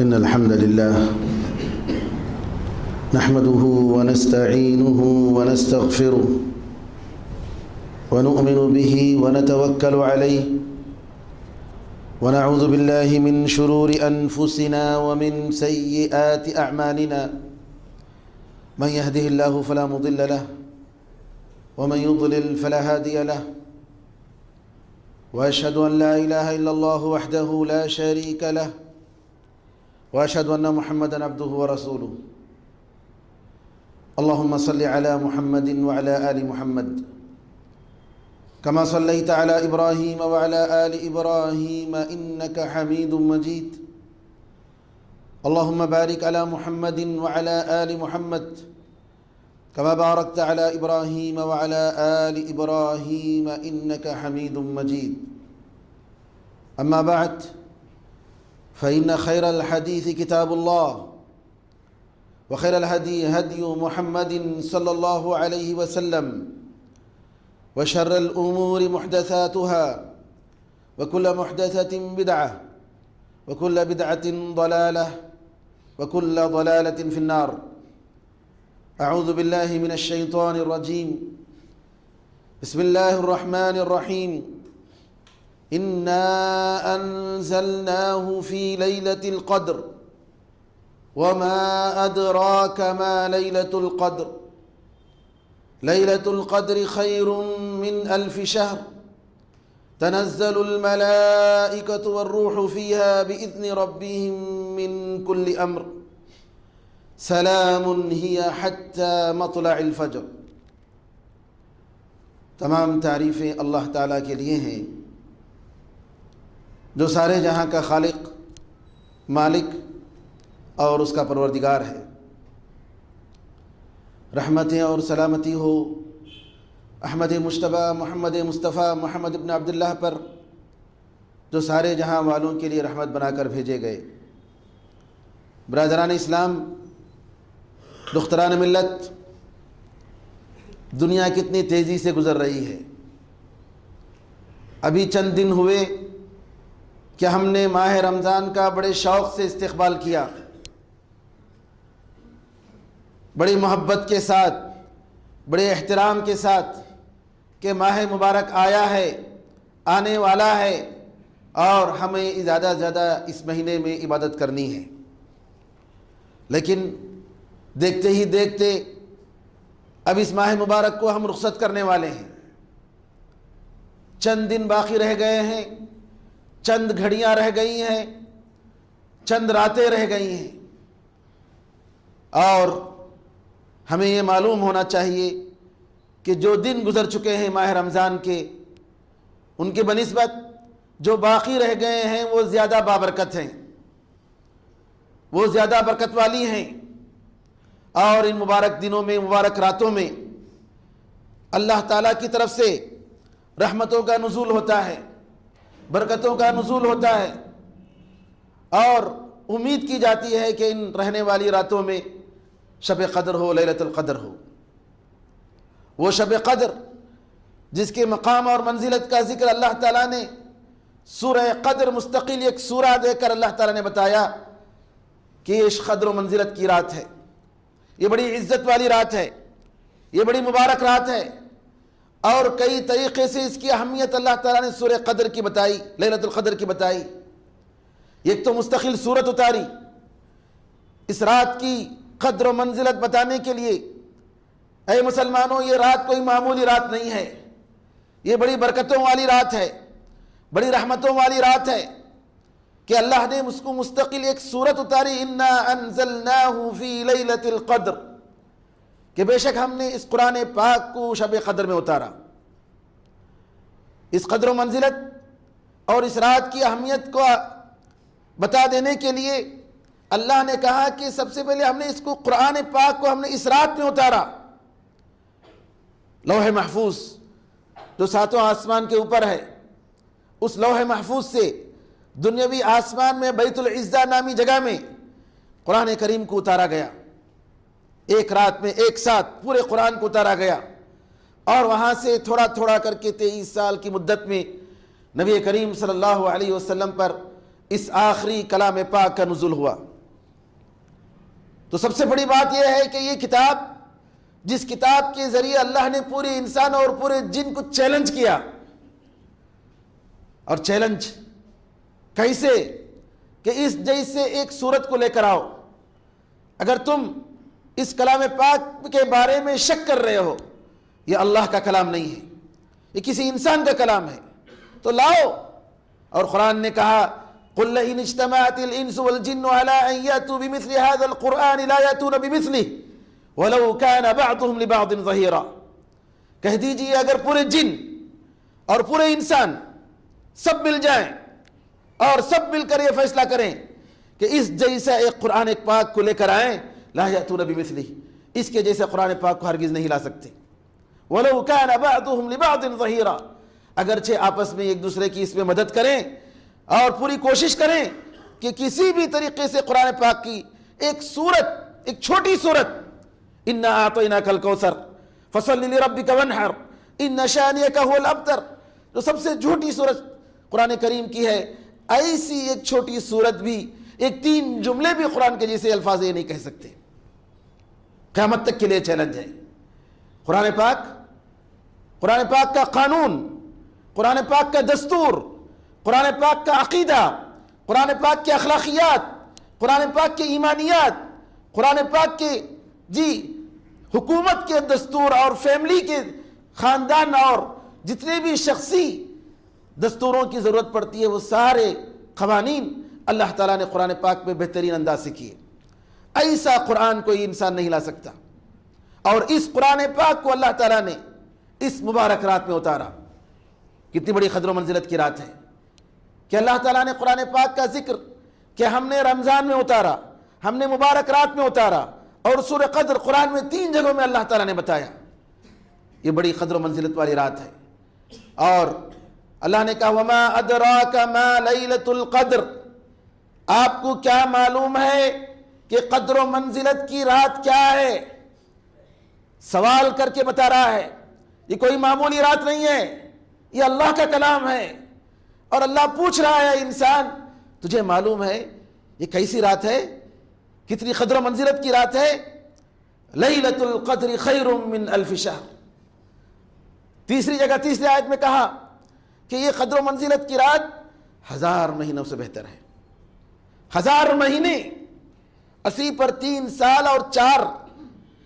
إن الحمد لله نحمده ونستعينه ونستغفره ونؤمن به ونتوكل عليه ونعوذ بالله من شرور أنفسنا ومن سيئات أعمالنا من يهده الله فلا مضل له ومن يضلل فلا هادي له وأشهد أن لا إله إلا الله وحده لا شريك له وأشهد أن محمدًا عبده ورسوله اللهم صل على محمد وعلى آل محمد كما صليت على إبراهيم وعلى آل إبراهيم إنك حميد مجيد اللهم بارك على محمد وعلى آل محمد كما باركت على إبراهيم وعلى آل إبراهيم إنك حميد مجيد أما بعد فإن خير الحديث كتاب الله وخير الهدي هدي محمد صلى الله عليه وسلم وشر الأمور محدثاتها وكل محدثة بدعة وكل بدعة ضلالة وكل ضلالة في النار أعوذ بالله من الشيطان الرجيم بسم الله الرحمن الرحيم إنا أنزلناه في ليلة القدر وما أدراك ما ليلة القدر ليلة القدر خير من 1000 شهر تنزل الملائكة والروح فيها بإذن ربهم من كل أمر سلام هي حتى مطلع الفجر۔ تمام تعریفیں اللہ تعالیٰ کے لیے ہیں جو سارے جہاں کا خالق، مالک اور اس کا پروردگار ہے۔ رحمتیں اور سلامتی ہو احمد مجتبی محمد مصطفیٰ محمد ابن عبداللہ پر جو سارے جہاں والوں کے لیے رحمت بنا کر بھیجے گئے۔ برادران اسلام، دختران ملت، دنیا کتنی تیزی سے گزر رہی ہے۔ ابھی چند دن ہوئے کہ ہم نے ماہ رمضان کا بڑے شوق سے استقبال کیا، بڑی محبت کے ساتھ، بڑے احترام کے ساتھ کہ ماہ مبارک آیا ہے، آنے والا ہے اور ہمیں زیادہ سے زیادہ اس مہینے میں عبادت کرنی ہے۔ لیکن دیکھتے ہی دیکھتے اب اس ماہ مبارک کو ہم رخصت کرنے والے ہیں۔ چند دن باقی رہ گئے ہیں، چند گھڑیاں رہ گئی ہیں، چند راتیں رہ گئی ہیں، اور ہمیں یہ معلوم ہونا چاہیے کہ جو دن گزر چکے ہیں ماہ رمضان کے، ان کے بنسبت جو باقی رہ گئے ہیں وہ زیادہ بابرکت ہیں، وہ زیادہ برکت والی ہیں۔ اور ان مبارک دنوں میں، مبارک راتوں میں اللہ تعالیٰ کی طرف سے رحمتوں کا نزول ہوتا ہے، برکتوں کا نزول ہوتا ہے، اور امید کی جاتی ہے کہ ان رہنے والی راتوں میں شب قدر ہو، لیلۃ القدر ہو۔ وہ شب قدر جس کے مقام اور منزلت کا ذکر اللہ تعالیٰ نے سورہ قدر مستقل ایک سورہ دے کر اللہ تعالیٰ نے بتایا کہ یہ قدر و منزلت کی رات ہے، یہ بڑی عزت والی رات ہے، یہ بڑی مبارک رات ہے، اور کئی طریقے سے اس کی اہمیت اللہ تعالیٰ نے سورہ قدر کی بتائی، لیلۃ القدر کی بتائی۔ ایک تو مستقل سورت اتاری اس رات کی قدر و منزلت بتانے کے لیے۔ اے مسلمانوں، یہ رات کوئی معمولی رات نہیں ہے، یہ بڑی برکتوں والی رات ہے، بڑی رحمتوں والی رات ہے کہ اللہ نے اس کو مستقل ایک سورت اتاری، انا انزلناہ فی لیلۃ القدر، کہ بے شک ہم نے اس قرآن پاک کو شب قدر میں اتارا۔ اس قدر و منزلت اور اس رات کی اہمیت کو بتا دینے کے لیے اللہ نے کہا کہ سب سے پہلے ہم نے اس کو قرآن پاک کو ہم نے اس رات میں اتارا۔ لوح محفوظ جو ساتوں آسمان کے اوپر ہے، اس لوح محفوظ سے دنیاوی آسمان میں بیت العزہ نامی جگہ میں قرآن کریم کو اتارا گیا۔ ایک رات میں ایک ساتھ پورے قرآن کو اتارا گیا، اور وہاں سے تھوڑا تھوڑا کر کے 23 سال کی مدت میں نبی کریم صلی اللہ علیہ وسلم پر اس آخری کلام پاک کا نزول ہوا۔ تو سب سے بڑی بات یہ ہے کہ یہ کتاب، جس کتاب کے ذریعے اللہ نے پورے انسان اور پورے جن کو چیلنج کیا، اور چیلنج کیسے کہ اس جیسے ایک سورت کو لے کر آؤ، اگر تم اس کلام پاک کے بارے میں شک کر رہے ہو یہ اللہ کا کلام نہیں ہے، یہ کسی انسان کا کلام ہے، تو لاؤ۔ اور قرآن نے کہا قُلْ لَئِنِ اجْتَمَعَتِ الْإِنسُ وَالْجِنُّ عَلَىٰ أَن يَأْتُوا بِمِثْلِ هَذَا الْقُرْآنِ لَا يَأْتُونَ بِمِثْلِهِ وَلَوْ كَانَ بَعْضُهُمْ لِبَعْضٍ ظَهِيرًا، کہہ دیجئے اگر پورے جن اور پورے انسان سب مل جائیں اور سب مل کر یہ فیصلہ کریں کہ اس جیسا ایک قرآن پاک کو لے کر آئیں، لا یأتون بمثلہ، اس کے جیسے قرآن پاک کو ہرگز نہیں لا سکتے۔ وَلَوْ كَانَ بَعْضُهُمْ لِبَعْضٍ ظَهِيرًا، اگرچہ آپس میں ایک دوسرے کی اس میں مدد کریں اور پوری کوشش کریں کہ کسی بھی طریقے سے قرآن پاک کی ایک سورت، ایک چھوٹی سورت، اِنَّا أَعْطَيْنَاكَ الْكَوْثَرَ فَصَلِّ لِرَبِّكَ وَانْحَرْ إِنَّ شَانِئَكَ هُوَ الْأَبْتَرُ، جو سب سے جھوٹی سورت قرآن کریم کی ہے، ایسی ایک چھوٹی سورت بھی، ایک 3 جملے بھی قرآن کے جیسے الفاظ یہ نہیں کہہ سکتے۔ قیامت تک کے لیے چیلنج ہے۔ قرآن پاک کا قانون، قرآن پاک کا دستور، قرآن پاک کا عقیدہ، قرآن پاک کے اخلاقیات، قرآن پاک کے ایمانیات، قرآن پاک کے حکومت کے دستور اور فیملی کے خاندان اور جتنے بھی شخصی دستوروں کی ضرورت پڑتی ہے، وہ سارے قوانین اللہ تعالیٰ نے قرآن پاک میں بہترین انداز سے کیے۔ ایسا قرآن کوئی انسان نہیں لا سکتا، اور اس قرآن پاک کو اللہ تعالیٰ نے اس مبارک رات میں اتارا۔ کتنی بڑی قدر و منزلت کی رات ہے کہ اللہ تعالیٰ نے قرآن پاک کا ذکر کہ ہم نے رمضان میں اتارا، ہم نے مبارک رات میں اتارا، اور سورہ قدر قرآن میں 3 جگہوں میں اللہ تعالیٰ نے بتایا۔ یہ بڑی قدر و منزلت والی رات ہے۔ اور اللہ نے کہا وَمَا أَدْرَاكَ مَا لَيْلَةُ الْقَدْرِ، آپ کو کیا معلوم ہے کہ قدر و منزلت کی رات کیا ہے؟ سوال کر کے بتا رہا ہے، یہ کوئی معمولی رات نہیں ہے، یہ اللہ کا کلام ہے، اور اللہ پوچھ رہا ہے انسان تجھے معلوم ہے یہ کیسی رات ہے، کتنی قدر و منزلت کی رات ہے؟ لیلۃ القدر خیر من الف شہر۔ تیسری جگہ تیسری آیت میں کہا کہ یہ قدر و منزلت کی رات 1000 مہینوں سے بہتر ہے۔ 1000 مہینے، 80 پر 3 سال اور 4،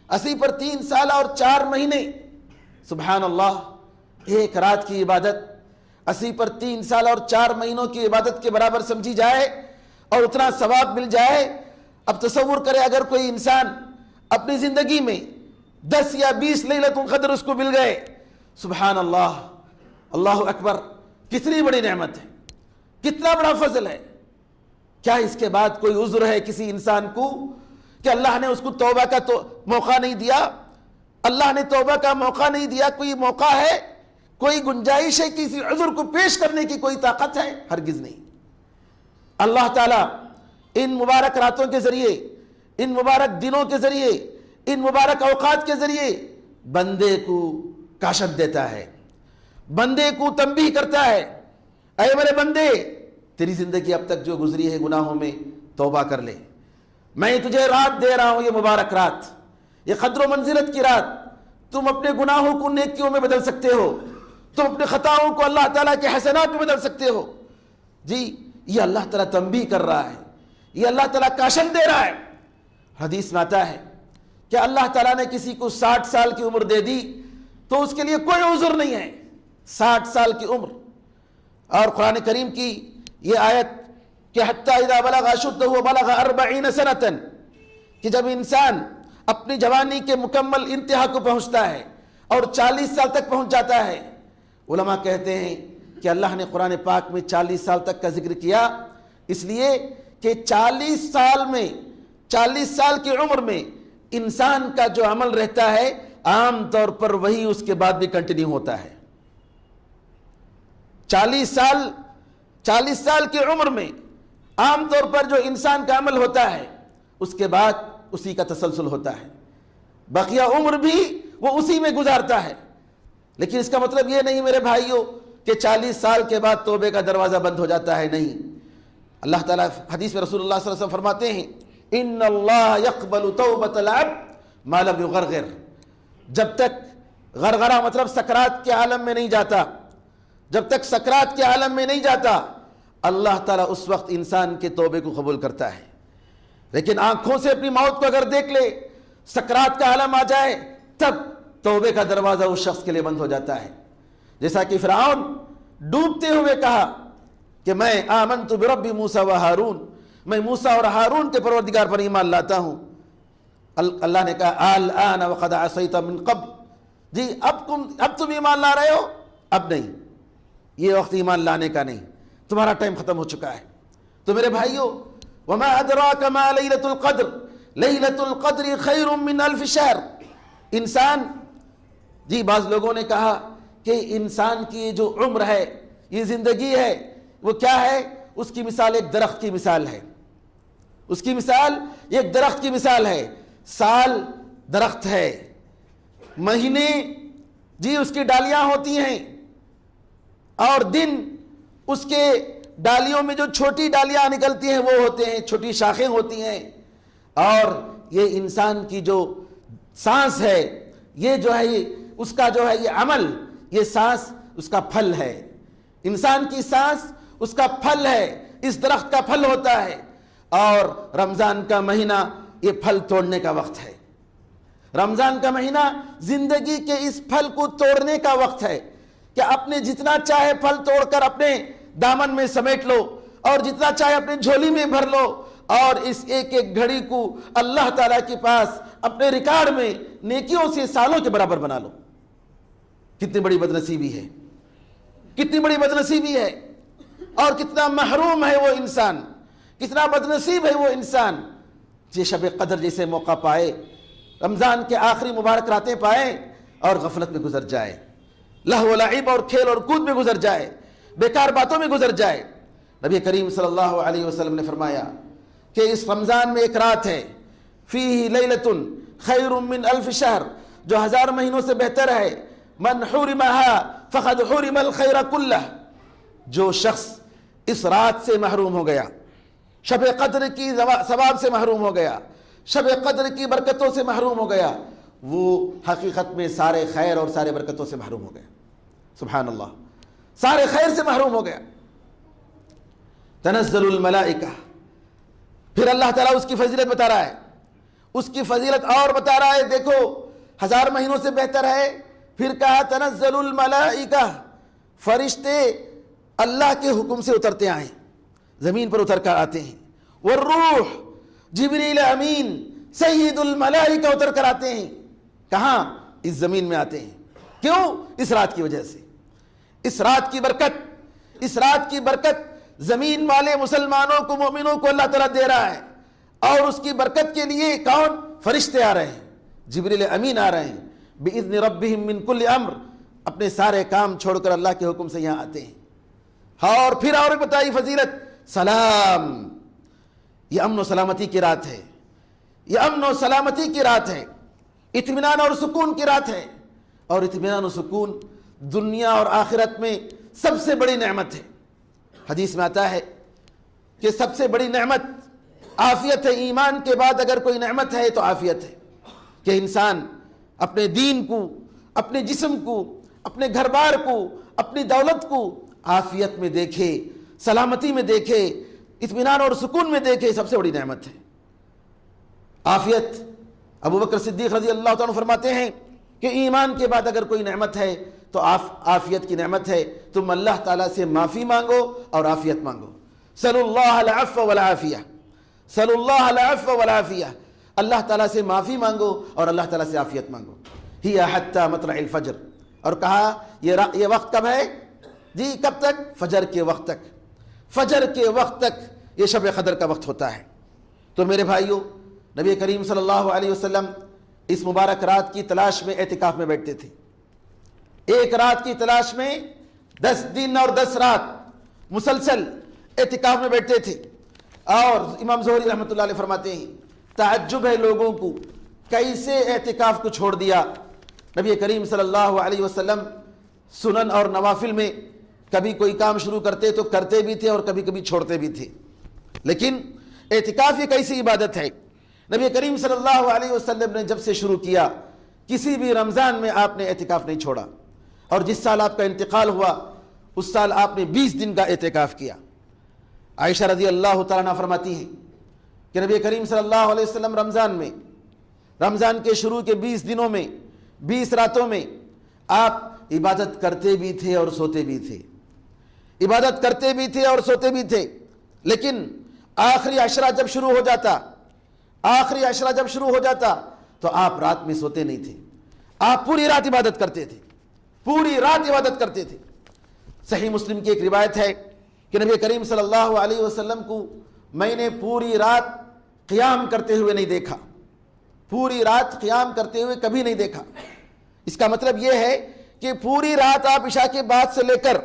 80 پر 3 سال اور 4 مہینے، سبحان اللہ، ایک رات کی عبادت 80 پر 3 سال اور 4 مہینوں کی عبادت کے برابر سمجھی جائے اور اتنا ثواب مل جائے۔ اب تصور کرے اگر کوئی انسان اپنی زندگی میں 10 یا 20 لیلۃ القدر اس کو مل گئے، سبحان اللہ، اللہ اکبر، کتنی بڑی نعمت ہے، کتنا بڑا فضل ہے۔ کیا اس کے بعد کوئی عذر ہے کسی انسان کو کہ اللہ نے اس کو توبہ کا موقع نہیں دیا؟ اللہ نے توبہ کا موقع نہیں دیا؟ کوئی موقع ہے، کوئی گنجائش ہے کسی عذر کو پیش کرنے کی کوئی طاقت ہے؟ ہرگز نہیں۔ اللہ تعالیٰ ان مبارک راتوں کے ذریعے، ان مبارک دنوں کے ذریعے، ان مبارک اوقات کے ذریعے بندے کو کاشف دیتا ہے، بندے کو تنبیہ کرتا ہے، اے میرے بندے تیری زندگی اب تک جو گزری ہے گناہوں میں، توبہ کر لے، میں تجھے رات دے رہا ہوں، یہ مبارک رات، یہ قدر و منزلت کی رات، تم اپنے گناہوں کو نیکیوں میں بدل سکتے ہو، تم اپنے خطاؤں کو اللہ تعالیٰ کے حسنات میں بدل سکتے ہو۔ یہ اللہ تعالیٰ تنبیہ کر رہا ہے، یہ اللہ تعالیٰ کاشف دے رہا ہے۔ حدیث میں آتا ہے کہ اللہ تعالیٰ نے کسی کو 60 سال کی عمر دے دی تو اس کے لیے کوئی عذر نہیں ہے، 60 سال کی عمر۔ اور قرآن کریم کی یہ آیت کہ حتی اذا بلغ اشدہ بلغ 40 سنة، کہ جب انسان اپنی جوانی کے مکمل انتہا کو پہنچتا ہے اور 40 سال تک پہنچ جاتا ہے، علماء کہتے ہیں کہ اللہ نے قرآن پاک میں 40 سال تک کا ذکر کیا اس لیے کہ 40 سال میں، 40 سال کی عمر میں انسان کا جو عمل رہتا ہے عام طور پر وہی اس کے بعد بھی کنٹینیو ہوتا ہے۔ 40 سال کی عمر میں عام طور پر جو انسان کا عمل ہوتا ہے اس کے بعد اسی کا تسلسل ہوتا ہے، بقیہ عمر بھی وہ اسی میں گزارتا ہے۔ لیکن اس کا مطلب یہ نہیں میرے بھائیوں کہ 40 سال کے بعد توبے کا دروازہ بند ہو جاتا ہے، نہیں۔ اللہ تعالیٰ حدیث میں رسول اللہ صلی اللہ علیہ وسلم فرماتے ہیں ان اللہ یقبل توبۃ العبد ما لم یغرغر، جب تک غرغرہ مطلب سکرات کے عالم میں نہیں جاتا، جب تک سکرات کے عالم میں نہیں جاتا اللہ تعالیٰ اس وقت انسان کے توبے کو قبول کرتا ہے۔ لیکن آنکھوں سے اپنی موت کو اگر دیکھ لے، سکرات کا عالم آ جائے، تب توبے کا دروازہ اس شخص کے لیے بند ہو جاتا ہے۔ جیسا کہ فرعون ڈوبتے ہوئے کہا کہ میں آمنت برب موسیٰ و ہارون، میں موسیٰ اور ہارون کے پروردگار پر ایمان لاتا ہوں۔ اللہ نے کہا الآن وقد عصیت من قبل، جی اب تم ایمان لا رہے ہو، اب نہیں، یہ وقت ایمان لانے کا نہیں، تمہارا ٹائم ختم ہو چکا ہے۔ تو میرے بھائیو، وما ادراک ما لیلۃ القدر، لیلۃ القدر خیر من الف شہر۔ انسان، جی بعض لوگوں نے کہا کہ انسان کی جو عمر ہے، یہ زندگی ہے، وہ کیا ہے؟ اس کی مثال ایک درخت کی مثال ہے، اس کی مثال ایک درخت کی مثال ہے۔ سال درخت ہے، مہینے جی اس کی ڈالیاں ہوتی ہیں، اور دن اس کے ڈالیوں میں جو چھوٹی ڈالیاں نکلتی ہیں وہ ہوتے ہیں، چھوٹی شاخیں ہوتی ہیں۔ اور یہ انسان کی جو سانس ہے، یہ جو ہے اس کا جو ہے یہ عمل، یہ سانس اس کا پھل ہے، انسان کی سانس اس کا پھل ہے، اس درخت کا پھل ہوتا ہے۔ اور رمضان کا مہینہ یہ پھل توڑنے کا وقت ہے، رمضان کا مہینہ زندگی کے اس پھل کو توڑنے کا وقت ہے کہ اپنے جتنا چاہے پھل توڑ کر اپنے دامن میں سمیٹ لو، اور جتنا چاہے اپنے جھولی میں بھر لو، اور اس ایک ایک گھڑی کو اللہ تعالیٰ کے پاس اپنے ریکارڈ میں نیکیوں سے سالوں کے برابر بنا لو۔ کتنی بڑی بدنصیبی ہے، کتنی بڑی بدنصیبی ہے، اور کتنا محروم ہے وہ انسان، کتنا بدنصیب ہے وہ انسان جو شب قدر جیسے موقع پائے، رمضان کے آخری مبارک راتیں پائے اور غفلت میں گزر جائے، لہو و لعب اور کھیل اور کود میں گزر جائے، بیکار باتوں میں گزر جائے۔ نبی کریم صلی اللہ علیہ وسلم نے فرمایا کہ اس رمضان میں ایک رات ہے، فیہ لیلۃ خیر من الف شہر، جو 1000 مہینوں سے بہتر ہے، من حرمہا فقد حرم الخیر کلہ، جو شخص اس رات سے محروم ہو گیا، شب قدر کی ثواب سے محروم ہو گیا، شب قدر کی برکتوں سے محروم ہو گیا، وہ حقیقت میں سارے خیر اور سارے برکتوں سے محروم ہو گیا۔ سبحان اللہ، سارے خیر سے محروم ہو گیا۔ تنزل الملائکہ، پھر اللہ تعالیٰ اس کی فضیلت بتا رہا ہے، اس کی فضیلت اور بتا رہا ہے، دیکھو 1000 مہینوں سے بہتر ہے، پھر کہا تنزل الملائکہ، فرشتے اللہ کے حکم سے اترتے آئیں، زمین پر اتر کر آتے ہیں، والروح، جبریل امین سید الملائکہ اتر کر آتے ہیں، کہاں؟ اس زمین میں آتے ہیں۔ کیوں؟ اس رات کی وجہ سے، اس رات کی برکت، اس رات کی برکت زمین والے مسلمانوں کو، مومنوں کو اللہ تعالیٰ دے رہا ہے، اور اس کی برکت کے لیے کون؟ فرشتے آ رہے ہیں، جبریل امین آ رہے ہیں، بِإِذْنِ رَبِّهِمْ مِنْ كُلِّ أَمْرٍ، اپنے سارے کام چھوڑ کر اللہ کے حکم سے یہاں آتے ہیں۔ اور پھر اور بتائی فضیلت، سلام، یہ امن و سلامتی کی رات ہے، یہ امن و سلامتی کی رات ہے، اطمینان اور سکون کی رات ہے، اور اطمینان و سکون دنیا اور آخرت میں سب سے بڑی نعمت ہے۔ حدیث میں آتا ہے کہ سب سے بڑی نعمت عافیت ہے، ایمان کے بعد اگر کوئی نعمت ہے تو عافیت ہے، کہ انسان اپنے دین کو، اپنے جسم کو، اپنے گھر بار کو، اپنی دولت کو عافیت میں دیکھے، سلامتی میں دیکھے، اطمینان اور سکون میں دیکھے، سب سے بڑی نعمت ہے عافیت۔ ابو بکر صدیق رضی اللہ تعالیٰ عنہ فرماتے ہیں کہ ایمان کے بعد اگر کوئی نعمت ہے تو عافیت کی نعمت ہے، تم اللہ تعالیٰ سے معافی مانگو اور عافیت مانگو۔ صلی اللہ العفو والعافیہ، صلی اللہ العفو والعافیہ، اللہ تعالیٰ سے معافی مانگو اور اللہ تعالیٰ سے عافیت مانگو۔ ہی حتی مطلع الفجر، اور کہا یہ وقت کب ہے؟ جی کب تک؟ فجر کے وقت تک، فجر کے وقت تک یہ شب قدر کا وقت ہوتا ہے۔ تو میرے بھائیوں، نبی کریم صلی اللہ علیہ وسلم اس مبارک رات کی تلاش میں اعتکاف میں بیٹھتے تھے، ایک رات کی تلاش میں 10 دن اور 10 رات مسلسل اعتکاف میں بیٹھتے تھے۔ اور امام زہری رحمۃ اللہ علیہ فرماتے ہیں تعجب ہے لوگوں کو کیسے اعتکاف کو چھوڑ دیا۔ نبی کریم صلی اللہ علیہ وسلم سنن اور نوافل میں کبھی کوئی کام شروع کرتے تو کرتے بھی تھے اور کبھی کبھی چھوڑتے بھی تھے۔ لیکن اعتکاف ایک ایسی عبادت ہے، نبی کریم صلی اللہ علیہ وسلم نے جب سے شروع کیا کسی بھی رمضان میں آپ نے اعتکاف نہیں چھوڑا، اور جس سال آپ کا انتقال ہوا اس سال آپ نے 20 دن کا اعتکاف کیا۔ عائشہ رضی اللہ تعالیٰ عنہ فرماتی ہیں کہ نبی کریم صلی اللہ علیہ وسلم رمضان کے شروع کے 20 دنوں میں 20 راتوں میں آپ عبادت کرتے بھی تھے اور سوتے بھی تھے، عبادت کرتے بھی تھے اور سوتے بھی تھے، لیکن آخری عشرہ جب شروع ہو جاتا تو آپ رات میں سوتے نہیں تھے، آپ پوری رات عبادت کرتے تھے، پوری رات عبادت کرتے تھے۔ صحیح مسلم کی ایک روایت ہے کہ نبی کریم صلی اللہ علیہ وسلم کو میں نے پوری رات قیام کرتے ہوئے نہیں دیکھا، پوری رات قیام کرتے ہوئے کبھی نہیں دیکھا۔ اس کا مطلب یہ ہے کہ پوری رات آپ عشاء کے بعد سے لے کر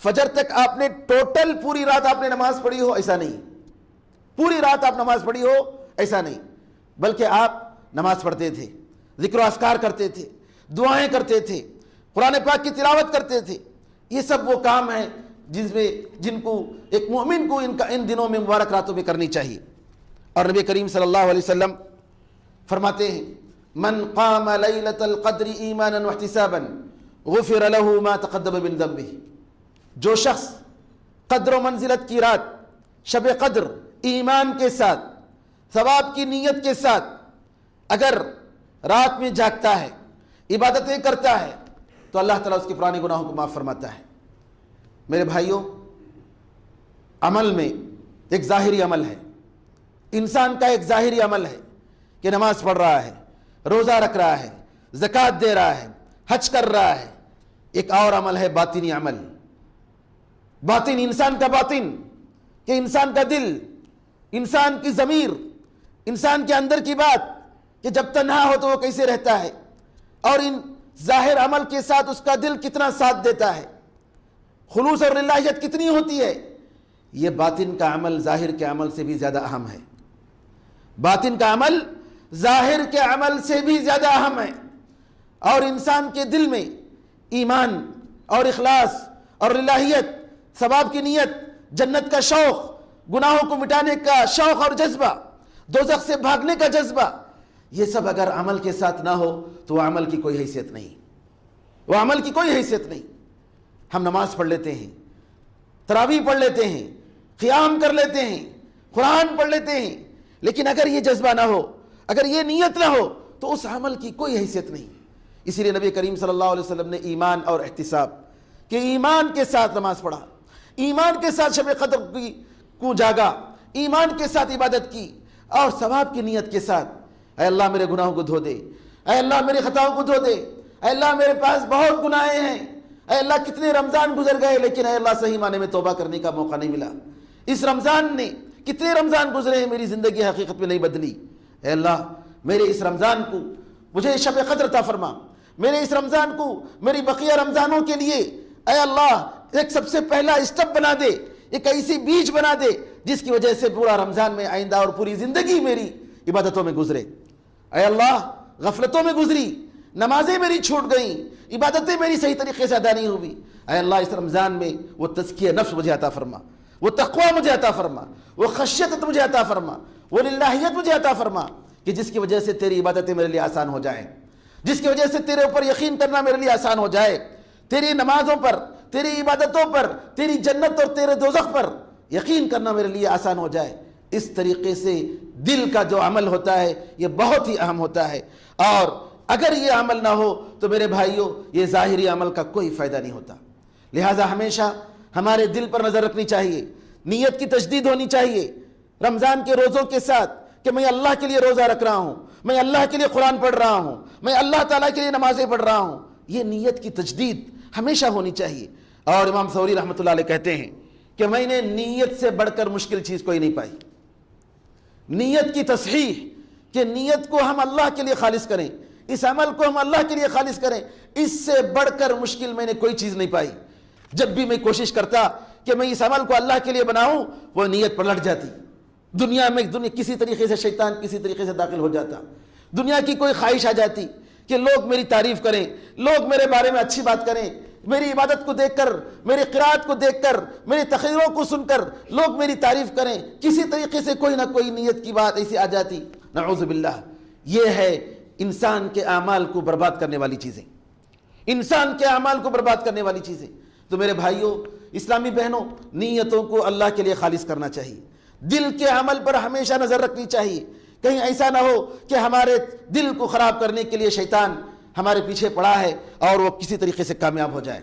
فجر تک آپ نے ٹوٹل پوری رات آپ نے نماز پڑھی ہو ایسا نہیں، پوری رات آپ نماز پڑھی ہو ایسا نہیں، بلکہ آپ نماز پڑھتے تھے، ذکر و اذکار کرتے تھے، دعائیں کرتے تھے، قرآن پاک کی تلاوت کرتے تھے۔ یہ سب وہ کام ہیں جن کو ایک مومن کو ان دنوں میں مبارک راتوں میں کرنی چاہیے۔ اور نبی کریم صلی اللہ علیہ وسلم فرماتے ہیں من قام لیلۃ القدر ایمانا واحتسابا غفر له ما تقدم من ذنبه، جو شخص قدر و منزلت کی رات شب قدر ایمان کے ساتھ ثواب کی نیت کے ساتھ اگر رات میں جاگتا ہے، عبادتیں کرتا ہے، تو اللہ تعالیٰ اس کے پرانے گناہوں کو معاف فرماتا ہے۔ میرے بھائیوں، عمل میں ایک ظاہری عمل ہے، انسان کا ایک ظاہری عمل ہے کہ نماز پڑھ رہا ہے، روزہ رکھ رہا ہے، زکوٰۃ دے رہا ہے، حج کر رہا ہے۔ ایک اور عمل ہے باطنی عمل، باطن، انسان کا باطن، کہ انسان کا دل، انسان کی ضمیر، انسان کے اندر کی بات، کہ جب تنہا ہو تو وہ کیسے رہتا ہے، اور ان ظاہر عمل کے ساتھ اس کا دل کتنا ساتھ دیتا ہے، خلوص اور للہیت کتنی ہوتی ہے۔ یہ باطن کا عمل ظاہر کے عمل سے بھی زیادہ اہم ہے، باطن کا عمل ظاہر کے عمل سے بھی زیادہ اہم ہے۔ اور انسان کے دل میں ایمان اور اخلاص اور للہیت، ثواب کی نیت، جنت کا شوق، گناہوں کو مٹانے کا شوق اور جذبہ، دوزخ سے بھاگنے کا جذبہ، یہ سب اگر عمل کے ساتھ نہ ہو تو وہ عمل کی کوئی حیثیت نہیں، وہ عمل کی کوئی حیثیت نہیں۔ ہم نماز پڑھ لیتے ہیں، تراویح پڑھ لیتے ہیں، قیام کر لیتے ہیں، قرآن پڑھ لیتے ہیں، لیکن اگر یہ جذبہ نہ ہو، اگر یہ نیت نہ ہو تو اس عمل کی کوئی حیثیت نہیں۔ اسی لیے نبی کریم صلی اللہ علیہ وسلم نے ایمان اور احتساب، کہ ایمان کے ساتھ نماز پڑھا، ایمان کے ساتھ شب قدر کو جاگا، ایمان کے ساتھ عبادت کی، اور ثواب کی نیت کے ساتھ، اے اللہ میرے گناہوں کو دھو دے، اے اللہ میری خطاؤں کو دھو دے، اے اللہ میرے پاس بہت گناہیں ہیں، اے اللہ کتنے رمضان گزر گئے لیکن اے اللہ صحیح معنی میں توبہ کرنے کا موقع نہیں ملا، اس رمضان نے کتنے رمضان گزرے ہیں میری زندگی حقیقت میں نہیں بدلی، اے اللہ میرے اس رمضان کو مجھے شب قدر عطا فرما، میرے اس رمضان کو میری بقیہ رمضانوں کے لیے اے اللہ ایک سب سے پہلا اسٹیپ بنا دے، ایک ایسی بیج بنا دے جس کی وجہ سے پورا رمضان میں آئندہ اور پوری زندگی میری عبادتوں میں گزرے۔ اے اللہ غفلتوں میں گزری، نمازیں میری چھوٹ گئیں، عبادتیں میری صحیح طریقے سے ادا نہیں ہوئی، اے اللہ اس رمضان میں وہ تزکیہ نفس مجھے عطا فرما، وہ تقوی مجھے عطا فرما، وہ خشیت مجھے عطا فرما، وہ للہیت مجھے عطا فرما، کہ جس کی وجہ سے تیری عبادتیں میرے لیے آسان ہو جائیں، جس کی وجہ سے تیرے اوپر یقین کرنا میرے لیے آسان ہو جائے، تیری نمازوں پر، تیری عبادتوں پر، تیری جنت اور تیرے دوزخ پر یقین کرنا میرے لیے آسان ہو جائے۔ اس طریقے سے دل کا جو عمل ہوتا ہے یہ بہت ہی اہم ہوتا ہے، اور اگر یہ عمل نہ ہو تو میرے بھائیوں یہ ظاہری عمل کا کوئی فائدہ نہیں ہوتا۔ لہٰذا ہمیشہ ہمارے دل پر نظر رکھنی چاہیے، نیت کی تجدید ہونی چاہیے رمضان کے روزوں کے ساتھ، کہ میں اللہ کے لیے روزہ رکھ رہا ہوں، میں اللہ کے لیے قرآن پڑھ رہا ہوں، میں اللہ تعالیٰ کے لیے نمازیں پڑھ رہا ہوں، یہ نیت کی تجدید ہمیشہ ہونی چاہیے۔ اور امام ثوری رحمۃ اللہ علیہ کہتے ہیں کہ میں نے نیت سے بڑھ کر مشکل چیز کوئی نہیں پائی، نیت کی تصحیح، کہ نیت کو ہم اللہ کے لیے خالص کریں، اس عمل کو ہم اللہ کے لیے خالص کریں، اس سے بڑھ کر مشکل میں نے کوئی چیز نہیں پائی۔ جب بھی میں کوشش کرتا کہ میں اس عمل کو اللہ کے لیے بناؤں، وہ نیت پر لٹ جاتی، دنیا کسی طریقے سے شیطان کسی طریقے سے داخل ہو جاتا، دنیا کی کوئی خواہش آ جاتی کہ لوگ میری تعریف کریں، لوگ میرے بارے میں اچھی بات کریں، میری عبادت کو دیکھ کر، میری قرات کو دیکھ کر، میری تقریروں کو سن کر لوگ میری تعریف کریں، کسی طریقے سے کوئی نہ کوئی نیت کی بات ایسی آ جاتی، نعوذ باللہ۔ یہ ہے انسان کے اعمال کو برباد کرنے والی چیزیں، انسان کے اعمال کو برباد کرنے والی چیزیں۔ تو میرے بھائیوں، اسلامی بہنوں، نیتوں کو اللہ کے لیے خالص کرنا چاہیے، دل کے عمل پر ہمیشہ نظر رکھنی چاہیے، کہیں ایسا نہ ہو کہ ہمارے دل کو خراب کرنے کے لیے شیطان ہمارے پیچھے پڑا ہے اور وہ کسی طریقے سے کامیاب ہو جائے۔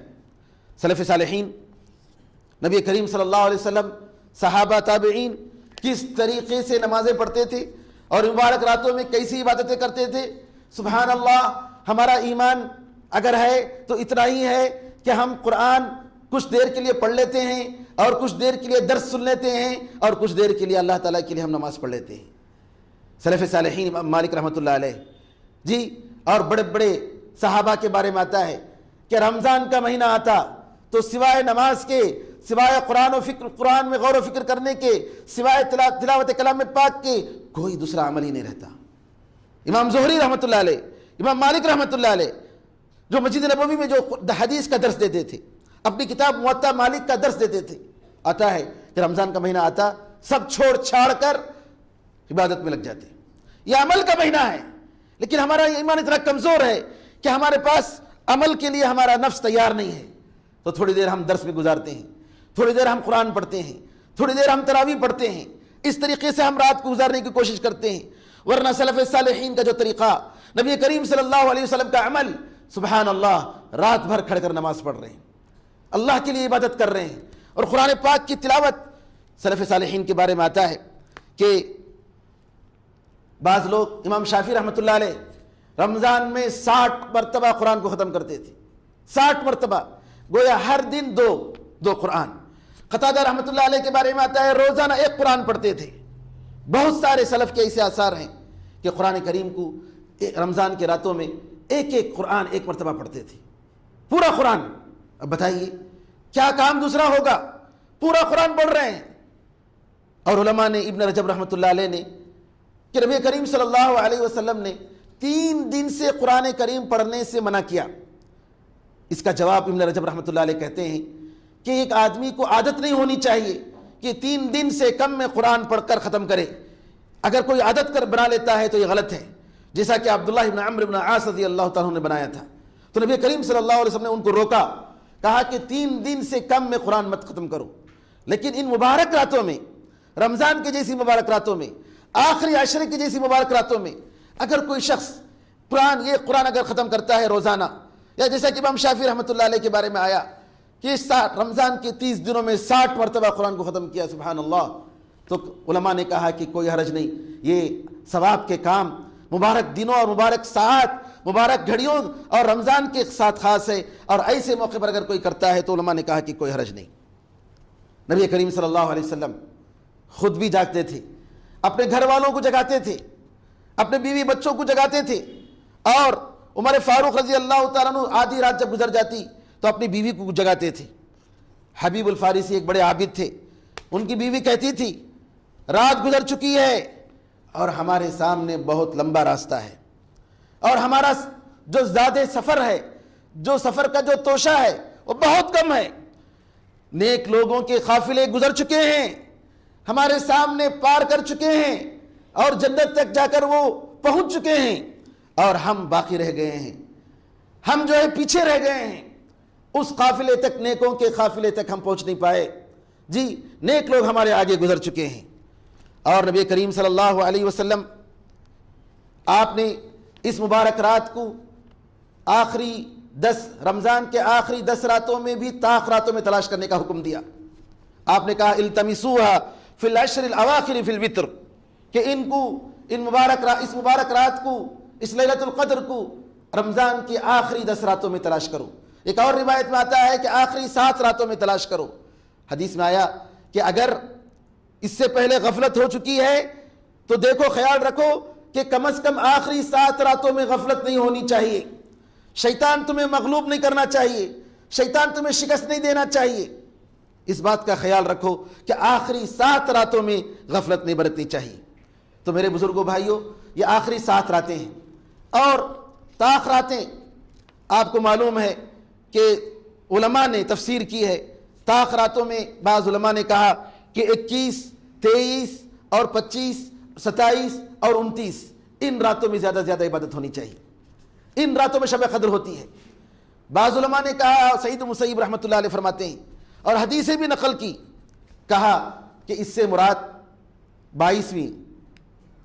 سلف صالحین، نبی کریم صلی اللہ علیہ وسلم، صحابہ، تابعین کس طریقے سے نمازیں پڑھتے تھے اور مبارک راتوں میں کیسی عبادتیں کرتے تھے۔ سبحان اللہ، ہمارا ایمان اگر ہے تو اتنا ہی ہے کہ ہم قرآن کچھ دیر کے لیے پڑھ لیتے ہیں اور کچھ دیر کے لیے درس سن لیتے ہیں اور کچھ دیر کے لیے اللہ تعالیٰ کے لیے ہم نماز پڑھ لیتے ہیں۔ سلف صالحین، امام مالک رحمۃ اللہ علیہ جی، اور بڑے بڑے صحابہ کے بارے میں آتا ہے کہ رمضان کا مہینہ آتا تو سوائے نماز کے، سوائے قرآن میں غور و فکر کرنے کے، سوائے تلاوت کلام پاک کے کوئی دوسرا عمل ہی نہیں رہتا۔ امام زہری رحمۃ اللہ علیہ، امام مالک رحمۃ اللہ علیہ، جو مسجد نبوی میں جو حدیث کا درس دیتے تھے، اپنی کتاب موطا مالک کا درس دیتے تھے، آتا ہے کہ رمضان کا مہینہ آتا سب چھوڑ چھاڑ کر عبادت میں لگ جاتے۔ یہ عمل کا مہینہ ہے، لیکن ہمارا ایمان اتنا کمزور ہے کہ ہمارے پاس عمل کے لیے ہمارا نفس تیار نہیں ہے، تو تھوڑی دیر ہم درس میں گزارتے ہیں، تھوڑی دیر ہم قرآن پڑھتے ہیں، تھوڑی دیر ہم تراویح پڑھتے ہیں، اس طریقے سے ہم رات کو گزارنے کی کوشش کرتے ہیں۔ ورنہ سلف صالحین کا جو طریقہ، نبی کریم صلی اللہ علیہ وسلم کا عمل، سبحان اللہ، رات بھر کھڑ کر نماز پڑھ رہے ہیں، اللہ کے لیے عبادت کر رہے ہیں اور قرآن پاک کی تلاوت۔ سلف صالحین کے بارے میں آتا ہے کہ بعض لوگ، امام شافعی رحمۃ اللہ علیہ، رمضان میں 60 مرتبہ قرآن کو ختم کرتے تھے، 60 مرتبہ، گویا ہر دن دو قرآن۔ قتادہ رحمۃ اللہ علیہ کے بارے میں آتا ہے روزانہ 1 قرآن پڑھتے تھے۔ بہت سارے سلف کے ایسے آثار ہیں کہ قرآن کریم کو رمضان کے راتوں میں ایک قرآن 1 مرتبہ پڑھتے تھے، پورا قرآن۔ اب بتائیے کیا کام دوسرا ہوگا، پورا قرآن پڑھ رہے ہیں۔ اور علماء نے، ابن رجب رحمۃ اللہ علیہ نے، کہ نبی کریم صلی اللہ علیہ وسلم نے 3 دن سے قرآن کریم پڑھنے سے منع کیا۔ اس کا جواب ابن رجب رحمۃ اللہ علیہ کہتے ہیں کہ ایک آدمی کو عادت نہیں ہونی چاہیے کہ 3 دن سے کم میں قرآن پڑھ کر ختم کرے۔ اگر کوئی عادت کر بنا لیتا ہے تو یہ غلط ہے، جیسا کہ عبداللہ ابن عمرو ابن عاص رضی اللہ تعالیٰ نے بنایا تھا۔ تو نبی کریم صلی اللہ علیہ وسلم نے ان کو روکا، کہا کہ 3 دن سے کم میں قرآن مت ختم کرو۔ لیکن ان مبارک راتوں میں، رمضان کے جیسی مبارک راتوں میں، آخری عشرے کی جیسی مبارک راتوں میں، اگر کوئی شخص قرآن اگر ختم کرتا ہے روزانہ، یا جیسا کہ امام شافعی رحمۃ اللہ علیہ کے بارے میں آیا کہ رمضان کے 30 دنوں میں 60 مرتبہ قرآن کو ختم کیا، سبحان اللہ، تو علماء نے کہا کہ کوئی حرج نہیں، یہ ثواب کے کام مبارک دنوں اور مبارک ساعت، مبارک گھڑیوں اور رمضان کے ساتھ خاص ہے، اور ایسے موقع پر اگر کوئی کرتا ہے تو علماء نے کہا کہ کوئی حرج نہیں۔ نبی کریم صلی اللہ علیہ وسلم خود بھی جاگتے تھے، اپنے گھر والوں کو جگاتے تھے، اپنے بیوی بچوں کو جگاتے تھے، اور عمر فاروق رضی اللہ تعالیٰ عنہ آدھی رات جب گزر جاتی تو اپنی بیوی کو جگاتے تھے۔ حبیب الفارسی ایک بڑے عابد تھے، ان کی بیوی کہتی تھی رات گزر چکی ہے اور ہمارے سامنے بہت لمبا راستہ ہے، اور ہمارا جو زیادہ سفر ہے، جو سفر کا جو توشہ ہے وہ بہت کم ہے، نیک لوگوں کے قافلے گزر چکے ہیں، ہمارے سامنے پار کر چکے ہیں اور جنت تک جا کر وہ پہنچ چکے ہیں، اور ہم باقی رہ گئے ہیں، ہم جو ہے پیچھے رہ گئے ہیں، اس قافلے تک، نیکوں کے قافلے تک ہم پہنچ نہیں پائے، جی نیک لوگ ہمارے آگے گزر چکے ہیں۔ اور نبی کریم صلی اللہ علیہ وسلم، آپ نے اس مبارک رات کو رمضان کے آخری 10 راتوں میں بھی طاق راتوں میں تلاش کرنے کا حکم دیا۔ آپ نے کہا التمسوها فی العشر الاواخر فی الوتر، کہ اس مبارک رات کو، اس لیلۃ القدر کو رمضان کی آخری 10 راتوں میں تلاش کرو۔ ایک اور روایت میں آتا ہے کہ آخری 7 راتوں میں تلاش کرو۔ حدیث میں آیا کہ اگر اس سے پہلے غفلت ہو چکی ہے تو دیکھو، خیال رکھو کہ کم از کم آخری 7 راتوں میں غفلت نہیں ہونی چاہیے، شیطان تمہیں مغلوب نہیں کرنا چاہیے، شیطان تمہیں شکست نہیں دینا چاہیے۔ اس بات کا خیال رکھو کہ آخری 7 راتوں میں غفلت نہیں برتنی چاہیے۔ تو میرے بزرگوں، بھائیوں، یہ آخری 7 راتیں ہیں، اور طاق راتیں آپ کو معلوم ہے کہ علماء نے تفسیر کی ہے، طاق راتوں میں بعض علماء نے کہا کہ 21، 23 اور 25، 27 اور 29 ان راتوں میں زیادہ سے زیادہ عبادت ہونی چاہیے، ان راتوں میں شب قدر ہوتی ہے۔ بعض علماء نے کہا، سعید مسیب رحمۃ اللہ علیہ فرماتے ہیں اور حدیثیں بھی نقل کی، کہا کہ اس سے مراد 22ویں،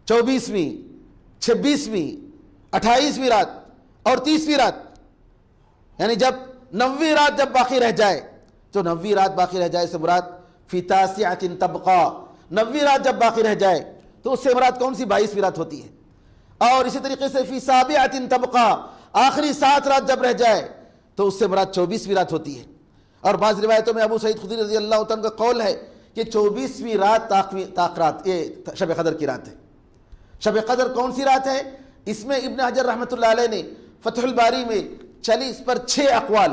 24ویں، 26ویں، 28ویں رات اور 30ویں رات، یعنی جب 90ویں رات جب باقی رہ جائے تو 90ویں رات باقی رہ جائے سے مراد فی تاسعۃ تبقی، 90ویں رات جب باقی رہ جائے تو اس سے مراد کون سی؟ 22ویں رات ہوتی ہے۔ اور اسی طریقے سے فی سابعۃ تبقی، آخری 7 رات جب رہ جائے تو اس سے مراد 24ویں رات ہوتی ہے۔ اور بعض روایتوں میں ابو سعید خدری رضی اللہ عنہ کا قول ہے کہ 24ویں رات طاق رات، یہ شب قدر کی رات ہے۔ شب قدر کون سی رات ہے؟ اس میں ابن حجر رحمۃ اللہ علیہ نے فتح الباری میں 40 پر 6 اقوال،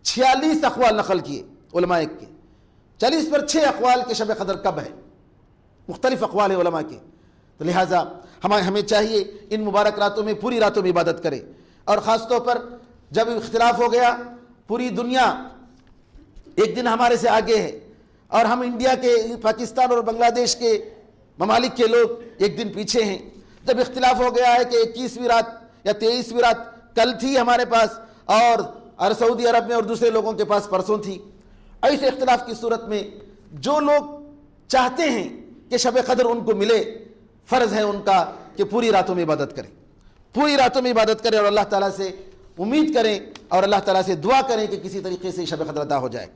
46 اقوال نقل کیے علماء کے، 40 پر 6 اقوال کے شب قدر کب ہے، مختلف اقوال ہیں علماء کے۔ تو لہٰذا ہمیں چاہیے ان مبارک راتوں میں پوری راتوں میں عبادت کرے، اور خاص طور پر جب اختلاف ہو گیا، پوری دنیا ایک دن ہمارے سے آگے ہے اور ہم انڈیا کے، پاکستان اور بنگلہ دیش کے ممالک کے لوگ ایک دن پیچھے ہیں، جب اختلاف ہو گیا ہے کہ 21ویں رات یا 23ویں رات کل تھی ہمارے پاس اور سعودی عرب میں اور دوسرے لوگوں کے پاس پرسوں تھی، ایسے اختلاف کی صورت میں جو لوگ چاہتے ہیں کہ شب قدر ان کو ملے، فرض ہے ان کا کہ پوری راتوں میں عبادت کریں، پوری راتوں میں عبادت کریں اور اللہ تعالیٰ سے امید کریں اور اللہ تعالیٰ سے دعا کریں کہ کسی طریقے سے شب قدر عطا ہو جائے۔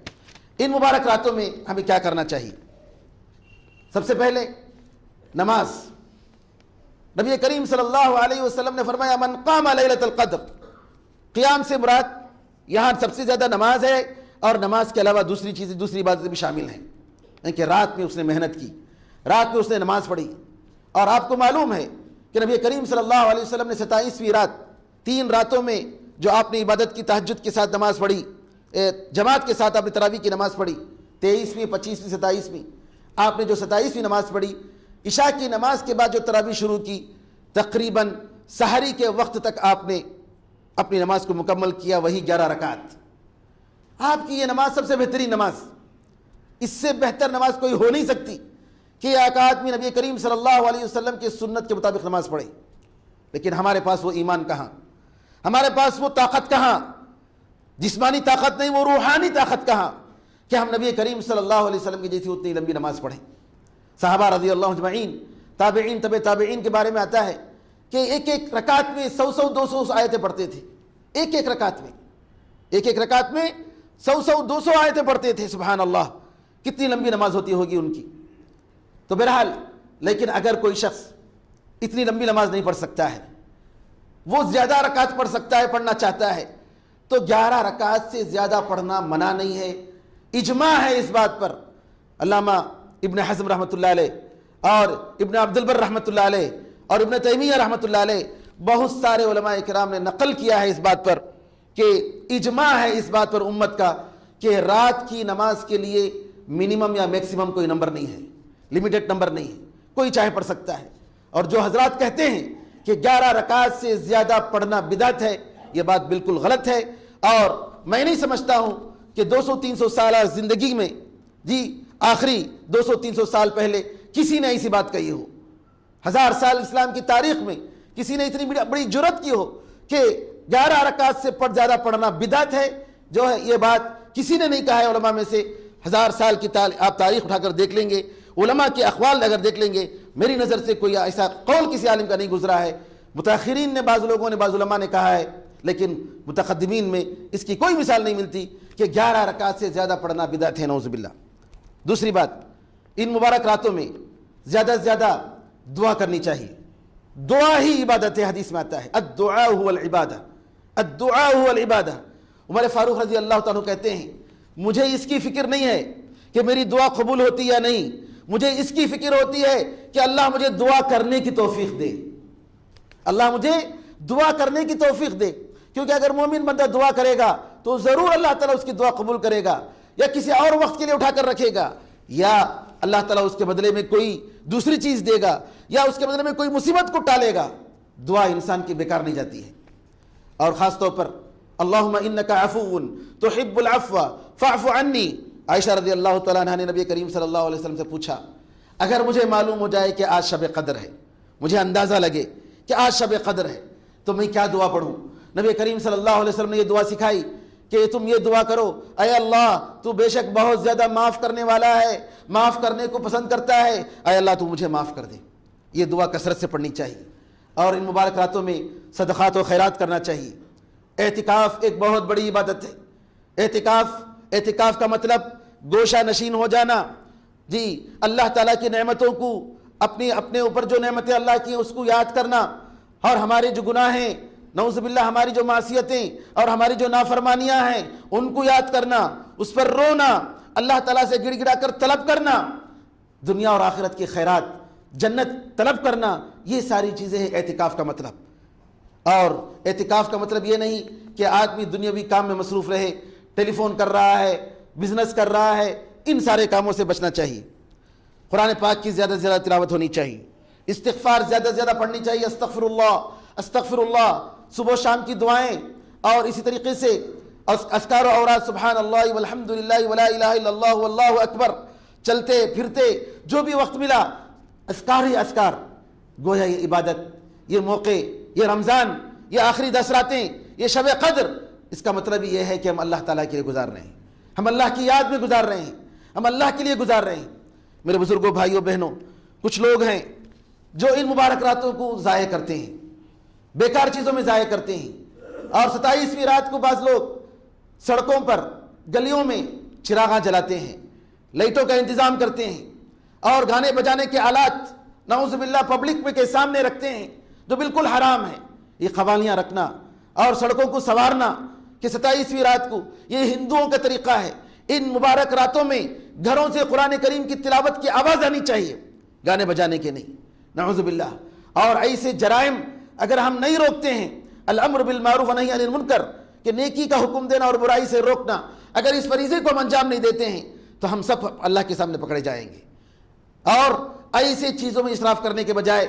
ان مبارک راتوں میں ہمیں کیا کرنا چاہیے؟ سب سے پہلے نماز۔ نبی کریم صلی اللہ علیہ وسلم نے فرمایا من قام لیلۃ القدر، قیام سے مراد یہاں سب سے زیادہ نماز ہے، اور نماز کے علاوہ دوسری چیزیں، دوسری باتیں بھی شامل ہیں کہ رات میں اس نے محنت کی، رات میں اس نے نماز پڑھی۔ اور آپ کو معلوم ہے کہ نبی کریم صلی اللہ علیہ وسلم نے 27ویں رات، 3 راتوں میں جو آپ نے عبادت کی، تہجد کے ساتھ نماز پڑھی، جماعت کے ساتھ آپ نے تراویح کی نماز پڑھی، 23ویں، 25ویں، 27ویں، آپ نے جو 27ویں نماز پڑھی، عشاء کی نماز کے بعد جو تراویح شروع کی، تقریباً سحری کے وقت تک آپ نے اپنی نماز کو مکمل کیا، وہی 11 رکعت۔ آپ کی یہ نماز سب سے بہترین نماز، اس سے بہتر نماز کوئی ہو نہیں سکتی کہ ایک آدمی نبی کریم صلی اللہ علیہ وسلم کی سنت کے مطابق نماز پڑھے۔ لیکن ہمارے پاس وہ ایمان کہاں، ہمارے پاس وہ طاقت کہاں، جسمانی طاقت نہیں، وہ روحانی طاقت کہاں کہ ہم نبی کریم صلی اللہ علیہ وسلم کی جیسی اتنی لمبی نماز پڑھیں۔ صحابہ رضی اللہ اجمعین، تابعین، تابعین کے بارے میں آتا ہے کہ ایک ایک رکعت میں 100 200 آیتیں پڑھتے تھے، ایک ایک رکعت میں، ایک ایک رکعت میں 100 200 آیتیں پڑھتے تھے۔ سبحان اللہ، کتنی لمبی نماز ہوتی ہوگی ان کی۔ تو بہرحال، لیکن اگر کوئی شخص اتنی لمبی نماز نہیں پڑھ سکتا ہے، وہ زیادہ رکعت پڑھ سکتا ہے، پڑھنا چاہتا ہے، تو 11 رکعت سے زیادہ پڑھنا منع نہیں ہے، اجماع ہے اس بات پر۔ علامہ ابن حزم رحمۃ اللہ علیہ اور ابن عبد البر رحمۃ اللہ علیہ اور ابن تیمیہ رحمۃ اللہ علیہ، بہت سارے علماء کرام نے نقل کیا ہے اس بات پر کہ اجماع ہے اس بات پر امت کا کہ رات کی نماز کے لیے منیمم یا میکسیمم کوئی نمبر نہیں ہے، لمیٹڈ نمبر نہیں ہے، کوئی چاہے پڑھ سکتا ہے۔ اور جو حضرات کہتے ہیں کہ 11 رکعت سے زیادہ پڑھنا بدعت ہے، یہ بات بالکل غلط ہے، اور میں نہیں سمجھتا ہوں کہ 200-300 سالہ زندگی میں، جی آخری 200-300 سال پہلے کسی نے ایسی بات کہی ہو، 1000 سال اسلام کی تاریخ میں کسی نے اتنی بڑی جرأت کی ہو کہ 11 رکعت سے زیادہ پڑھنا بدعت ہے، جو ہے یہ بات کسی نے نہیں کہا ہے علماء میں سے۔ 1000 سال کی آپ تاریخ اٹھا کر دیکھ لیں گے، علماء کے اقوال اگر دیکھ لیں گے، میری نظر سے کوئی ایسا قول کسی عالم کا نہیں گزرا ہے۔ متاخرین نے، بعض لوگوں نے، بعض علماء نے کہا ہے، لیکن متقدمین میں اس کی کوئی مثال نہیں ملتی کہ 11 رکعت سے زیادہ پڑھنا بدعت ہے، نعوذ باللہ۔ دوسری بات، ان مبارک راتوں میں زیادہ سے زیادہ دعا کرنی چاہیے، دعا ہی عبادت ہے، حدیث میں آتا ہے الدعاء هو العبادہ، الدعاء هو العبادہ۔ عمر فاروق رضی اللہ تعالیٰ کہتے ہیں مجھے اس کی فکر نہیں ہے کہ میری دعا قبول ہوتی یا نہیں، مجھے اس کی فکر ہوتی ہے کہ اللہ مجھے دعا کرنے کی توفیق دے، اللہ مجھے دعا کرنے کی توفیق دے، کیونکہ اگر مومن بندہ دعا کرے گا تو ضرور اللہ تعالیٰ اس کی دعا قبول کرے گا، یا کسی اور وقت کے لیے اٹھا کر رکھے گا، یا اللہ تعالیٰ اس کے بدلے میں کوئی دوسری چیز دے گا، یا اس کے بدلے میں کوئی مصیبت کو ٹالے گا۔ دعا انسان کی بیکار نہیں جاتی ہے۔ اور خاص طور پر اللہم انکا عفو تحب العفو فاعف عنی۔ عائشہ رضی اللہ تعالیٰ عنہ نے نبی کریم صلی اللہ علیہ وسلم سے پوچھا اگر مجھے معلوم ہو جائے کہ آج شب قدر ہے، مجھے اندازہ لگے کہ آج شب قدر ہے، تو میں کیا دعا پڑھوں؟ نبی کریم صلی اللہ علیہ وسلم نے یہ دعا سکھائی کہ تم یہ دعا کرو، اے اللہ تو بے شک بہت زیادہ معاف کرنے والا ہے، معاف کرنے کو پسند کرتا ہے، اے اللہ تو مجھے معاف کر دے۔ یہ دعا کثرت سے پڑھنی چاہیے اور ان مبارک راتوں میں صدقات و خیرات کرنا چاہیے۔ اعتکاف ایک بہت بڑی عبادت ہے۔ اعتکاف کا مطلب گوشہ نشین ہو جانا، جی اللہ تعالیٰ کی نعمتوں کو، اپنے اوپر جو نعمتیں اللہ کی ہیں اس کو یاد کرنا، اور ہمارے جو گناہ ہیں نعوذ باللہ، ہماری جو معصیتیں اور ہماری جو نافرمانیاں ہیں ان کو یاد کرنا، اس پر رونا، اللہ تعالیٰ سے گڑ گڑا کر طلب کرنا، دنیا اور آخرت کی خیرات، جنت طلب کرنا، یہ ساری چیزیں ہیں اعتکاف کا مطلب۔ اور اعتکاف کا مطلب یہ نہیں کہ آدمی دنیاوی کام میں مصروف رہے، ٹیلی فون کر رہا ہے، بزنس کر رہا ہے، ان سارے کاموں سے بچنا چاہیے۔ قرآن پاک کی زیادہ سے زیادہ تلاوت ہونی چاہیے، استغفار زیادہ سے زیادہ پڑھنی چاہیے، استغفر اللہ، صبح و شام کی دعائیں، اور اسی طریقے سے اذکار و اوراد، سبحان اللہ والحمد للہ ولا الہ الا اللہ واللہ اکبر، چلتے پھرتے جو بھی وقت ملا اذکار ہی اذکار۔ گویا یہ عبادت، یہ موقع، یہ رمضان، یہ آخری 10 راتیں، یہ شب قدر، اس کا مطلب یہ ہے کہ ہم اللہ تعالیٰ کے لیے گزار رہے ہیں، ہم اللہ کی یاد میں گزار رہے ہیں، ہم اللہ کے لیے گزار رہے ہیں۔ میرے بزرگوں، بھائیوں، بہنوں، کچھ لوگ ہیں جو ان مبارک راتوں کو ضائع کرتے ہیں، بیکار چیزوں میں ضائع کرتے ہیں، اور 27ویں رات کو بعض لوگ سڑکوں پر، گلیوں میں چراغاں جلاتے ہیں، لائٹوں کا انتظام کرتے ہیں، اور گانے بجانے کے آلات نعوذ باللہ پبلک میں کے سامنے رکھتے ہیں، جو بالکل حرام ہے۔ یہ قوالیاں رکھنا اور سڑکوں کو سنوارنا کہ 27ویں رات کو، یہ ہندوؤں کا طریقہ ہے۔ ان مبارک راتوں میں گھروں سے قرآن کریم کی تلاوت کی آواز آنی چاہیے، گانے بجانے کے نہیں، نعوذ باللہ۔ اور ایسے جرائم اگر ہم نہیں روکتے ہیں، الامر بالمعروف ونہی عن المنکر، کہ نیکی کا حکم دینا اور برائی سے روکنا، اگر اس فریضے کو ہم انجام نہیں دیتے ہیں تو ہم سب اللہ کے سامنے پکڑے جائیں گے۔ اور ایسے چیزوں میں اسراف کرنے کے بجائے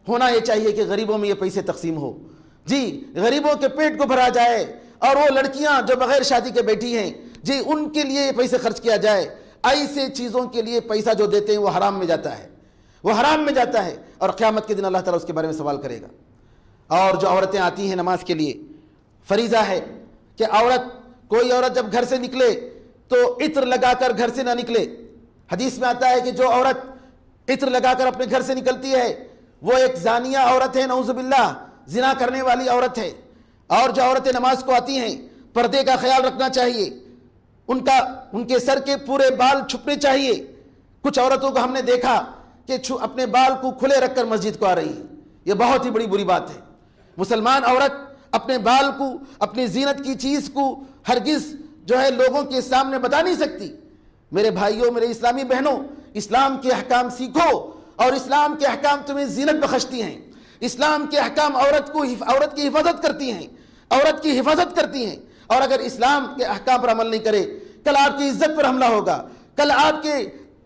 ہونا یہ چاہیے کہ غریبوں میں یہ پیسے تقسیم ہو، جی غریبوں کے پیٹ کو بھرا جائے، اور وہ لڑکیاں جو بغیر شادی کے بیٹھی ہیں، جی ان کے لیے یہ پیسے خرچ کیا جائے۔ ایسے چیزوں کے لیے پیسہ جو دیتے ہیں وہ حرام میں جاتا ہے، وہ حرام میں جاتا ہے، اور قیامت کے دن اللہ تعالیٰ اس کے بارے میں سوال کرے گا۔ اور جو عورتیں آتی ہیں نماز کے لیے، فریضہ ہے کہ کوئی عورت جب گھر سے نکلے تو عطر لگا کر گھر سے نہ نکلے۔ حدیث میں آتا ہے کہ جو عورت عطر لگا کر اپنے گھر سے نکلتی ہے وہ ایک زانیہ عورت ہے، نعوذ باللہ، زنا کرنے والی عورت ہے۔ اور جو عورتیں نماز کو آتی ہیں پردے کا خیال رکھنا چاہیے، ان کے سر کے پورے بال چھپنے چاہیے۔ کچھ عورتوں کو ہم نے دیکھا کہ اپنے بال کو کھلے رکھ کر مسجد کو آ رہی ہے، یہ بہت ہی بڑی بات ہے۔ مسلمان عورت اپنے بال کو، اپنی زینت کی چیز کو ہرگز جو ہے لوگوں کے سامنے بتا نہیں سکتی۔ میرے بھائیوں، میرے اسلامی بہنوں، اسلام کے احکام سیکھو، اور اسلام کے احکام تمہیں زینت بخشتی ہیں۔ اسلام کے احکام عورت کی حفاظت کرتی ہیں، عورت کی حفاظت کرتی ہیں۔ اور اگر اسلام کے احکام پر عمل نہیں کرے، کل آپ کی عزت پر حملہ ہوگا، کل آپ کے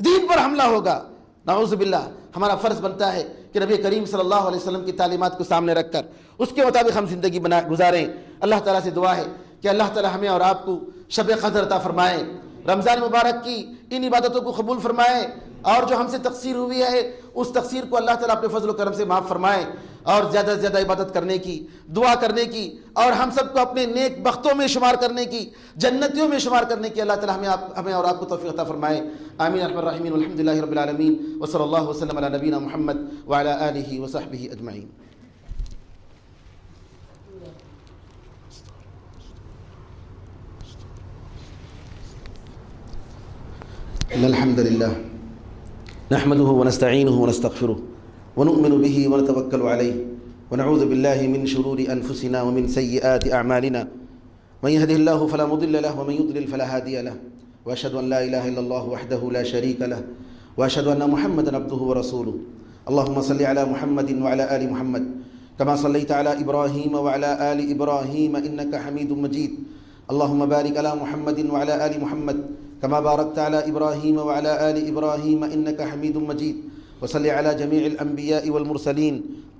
دین پر حملہ ہوگا، نعوذ باللہ۔ ہمارا فرض بنتا ہے کہ نبی کریم صلی اللہ علیہ وسلم کی تعلیمات کو سامنے رکھ کر اس کے مطابق ہم زندگی گزاریں۔ اللہ تعالیٰ سے دعا ہے کہ اللہ تعالیٰ ہمیں اور آپ کو شب قدر عطا فرمائے، رمضان مبارک کی ان عبادتوں کو قبول فرمائے، اور جو ہم سے تقصیر ہوئی ہے اس تقصیر کو اللہ تعالیٰ اپنے فضل و کرم سے معاف فرمائے، اور زیادہ سے زیادہ عبادت کرنے کی، دعا کرنے کی، اور ہم سب کو اپنے نیک بختوں میں شمار کرنے کی، جنتیوں میں شمار کرنے کی اللہ تعالیٰ ہمیں اور آپ کو توفیق عطا فرمائے۔ آمین ارحم الراحمین، والحمد للہ رب العالمین، وصلی اللہ وسلم علی نبینا محمد وعلی آلہ وصحبہ اجمعین۔ ان الحمد للہ نحمده ونستعینه ونستغفره ونؤمن به ونتوکل علیہ ونعوذ باللہ من شرور انفسنا ومن سیئات اعمالنا من يهده الله فلا مضل له ومن يضلل فلا هادي له واشهد ان لا اله الا الله وحده لا شريك له واشهد ان محمدا عبده ورسوله اللهم صل على محمد وعلى ال محمد كما صليت على ابراهيم وعلى ال ابراهيم انك حميد مجيد اللهم بارك على محمد وعلى ال محمد كما باركت على إبراهيم وعلى آل إبراهيم إنك حميد مجيد وصل على جميع الأنبياء والمرسلين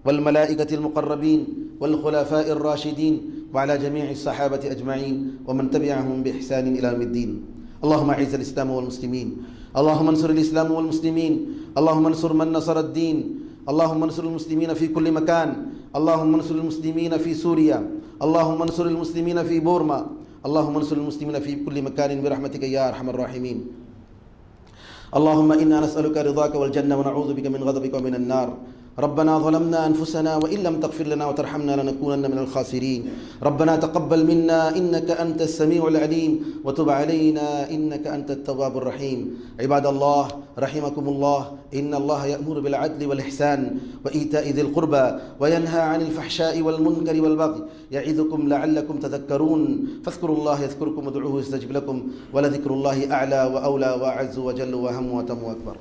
والملائكة المقربين والخلفاء الراشدين وعلى جميع الصحابة أجمعين ومن تبعهم بإحسان إلى يوم الدين. اللهم أعز الإسلام والمسلمين، اللهم انصر الإسلام والمسلمين، اللهم انصر من نصر الدين، اللهم انصر المسلمين في كل مكان، اللهم انصر المسلمين في سوريا، اللهم انصر المسلمين في بورما، اللهم انصر المسلمين في كل مكان برحمتك يا أرحم الراحمين. اللهم إنا نسألك رضاك والجنة ونعوذ بك من غضبك ومن النار. ربنا ظلمنا أنفسنا وإن لم تغفر لنا وترحمنا لنكونن من الخاسرين. ربنا تقبل منا إنك أنت السميع العليم وتب علينا إنك أنت التواب الرحيم. عباد الله رحمكم الله، إن الله يأمر بالعدل والإحسان وإيتاء ذي القربى وينهى عن الفحشاء والمنكر والبغي يعظكم لعلكم تذكرون. فاذكروا الله يذكركم وادعوه يستجب لكم، ولذكر الله أعلى وأولى وأعز وجل وأهم وأتم وأكبر.